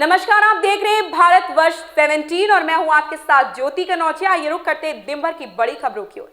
नमस्कार, आप देख रहे हैं भारत वर्ष 17 और मैं हूं आपके साथ ज्योति कनौजिया। आइए रुक करते हैं दिन भर की बड़ी खबरों की ओर।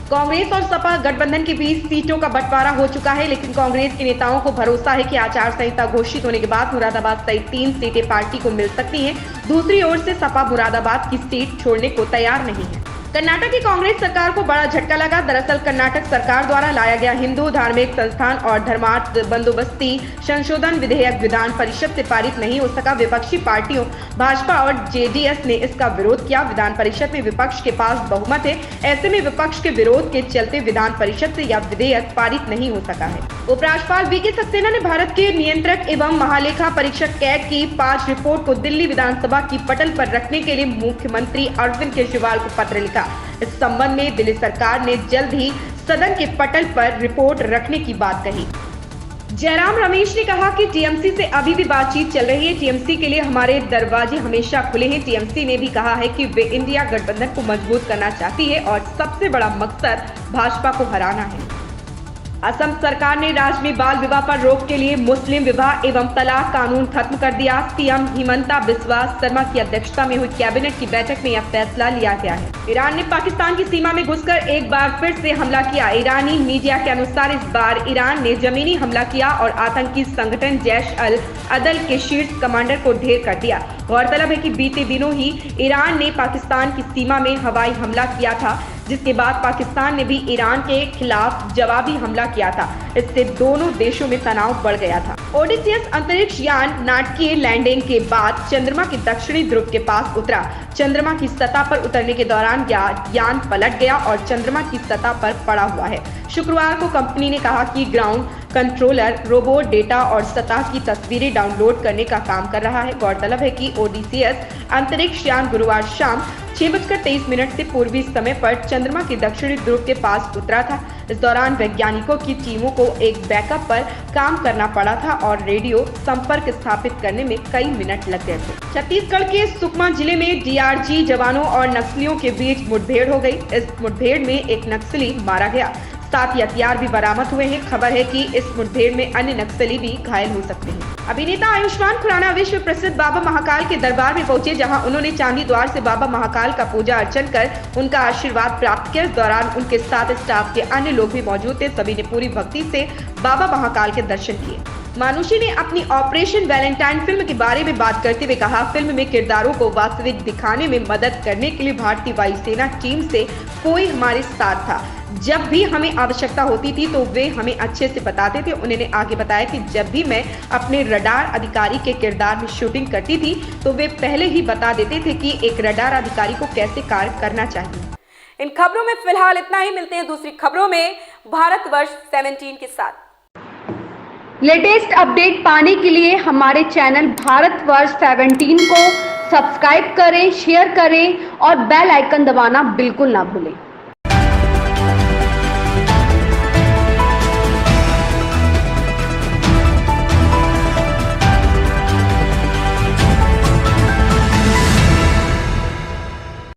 कांग्रेस और सपा गठबंधन के बीच सीटों का बंटवारा हो चुका है, लेकिन कांग्रेस के नेताओं को भरोसा है कि आचार संहिता घोषित होने के बाद मुरादाबाद सहित 3 सीटें पार्टी को मिल सकती हैं। दूसरी ओर से सपा मुरादाबाद की सीट छोड़ने को तैयार नहीं है। कर्नाटक की कांग्रेस सरकार को बड़ा झटका लगा। दरअसल कर्नाटक सरकार द्वारा लाया गया हिंदू धार्मिक संस्थान और धर्मार्थ बंदोबस्ती संशोधन विधेयक विधान परिषद से पारित नहीं हो सका। विपक्षी पार्टियों भाजपा और जेडीएस ने इसका विरोध किया। विधान परिषद में विपक्ष के पास बहुमत है, ऐसे में विपक्ष के विरोध के चलते विधान परिषद से यह विधेयक पारित नहीं हो सका है। उपराज्यपाल वीके सक्सेना ने भारत के नियंत्रक एवं महालेखा परीक्षक कैग की 5 रिपोर्ट को दिल्ली विधानसभा की पटल पर रखने के लिए मुख्यमंत्री अरविंद केजरीवाल को पत्र लिखा। इस संबंध में दिल्ली सरकार ने जल्द ही सदन के पटल पर रिपोर्ट रखने की बात कही। जयराम रमेश ने कहा कि टीएमसी से अभी भी बातचीत चल रही है। टीएमसी के लिए हमारे दरवाजे हमेशा खुले हैं। टीएमसी ने भी कहा है कि वे इंडिया गठबंधन को मजबूत करना चाहती है और सबसे बड़ा मकसद भाजपा को हराना है। असम सरकार ने राज्य में बाल विवाह पर रोक के लिए मुस्लिम विवाह एवं तलाक कानून खत्म कर दिया। सीएम हिमंता बिस्वा शर्मा की अध्यक्षता में हुई कैबिनेट की बैठक में यह फैसला लिया गया है। ईरान ने पाकिस्तान की सीमा में घुसकर एक बार फिर से हमला किया। ईरानी मीडिया के अनुसार इस बार ईरान ने जमीनी हमला किया और आतंकी संगठन जैश अल अदल के शीर्ष कमांडर को ढेर कर दिया। गौरतलब है कि बीते दिनों ही ईरान ने पाकिस्तान की सीमा में हवाई हमला किया था, जिसके बाद पाकिस्तान ने भी ईरान के खिलाफ जवाबी हमला किया था। इससे दोनों देशों में तनाव बढ़ गया था। ओडिसियस अंतरिक्ष यान नाटकीय लैंडिंग के बाद चंद्रमा के दक्षिणी ध्रुव के पास उतरा। चंद्रमा की सतह पर उतरने के दौरान यान पलट गया और चंद्रमा की सतह पर पड़ा हुआ है। शुक्रवार को कंपनी ने कहा कि ग्राउंड कंट्रोलर रोबोट डेटा और सतह की तस्वीरें डाउनलोड करने का काम कर रहा है। गौरतलब है कि ओडिसियस अंतरिक्ष यान गुरुवार शाम 6:23 से पूर्वी समय पर चंद्रमा के दक्षिणी ध्रुव के पास उतरा था। इस दौरान वैज्ञानिकों की टीमों को एक बैकअप पर काम करना पड़ा था और रेडियो संपर्क स्थापित करने में कई मिनट लग गए थे। छत्तीसगढ़ के सुकमा जिले में डीआरजी जवानों और नक्सलियों के बीच मुठभेड़ हो गई। इस मुठभेड़ में एक नक्सली मारा गया, साथ ही हथियार भी बरामद हुए हैं। खबर है कि इस मुठभेड़ में अन्य नक्सली भी घायल हो सकते हैं। अभिनेता आयुष्मान खुराना विश्व प्रसिद्ध बाबा महाकाल के दरबार में पहुंचे, जहां उन्होंने चांदी द्वार से बाबा महाकाल का पूजा अर्चन कर उनका आशीर्वाद प्राप्त किया। इस दौरान उनके साथ स्टाफ के अन्य लोग भी मौजूद थे। सभी ने पूरी भक्ति से बाबा महाकाल के दर्शन किए। मानुषी ने अपनी ऑपरेशन वैलेंटाइन फिल्म के बारे में बात करते हुए कहा, फिल्म में किरदारों को वास्तविक दिखाने में मदद करने के लिए भारतीय वायुसेना टीम से कोई हमारे साथ था। जब भी हमें आवश्यकता होती थी तो वे हमें अच्छे से बताते थे। उन्होंने आगे बताया कि जब भी मैं अपने रडार अधिकारी के किरदार में शूटिंग करती थी तो वे पहले ही बता देते थे कि एक रडार अधिकारी को कैसे कार्य करना चाहिए। इन खबरों में फिलहाल इतना ही। मिलते हैं दूसरी खबरों में भारत वर्ष 17 के साथ। लेटेस्ट अपडेट पाने के लिए हमारे चैनल भारत वर्ष 17 को सब्सक्राइब करें, शेयर करें और बेल आइकन दबाना बिल्कुल ना भूलें।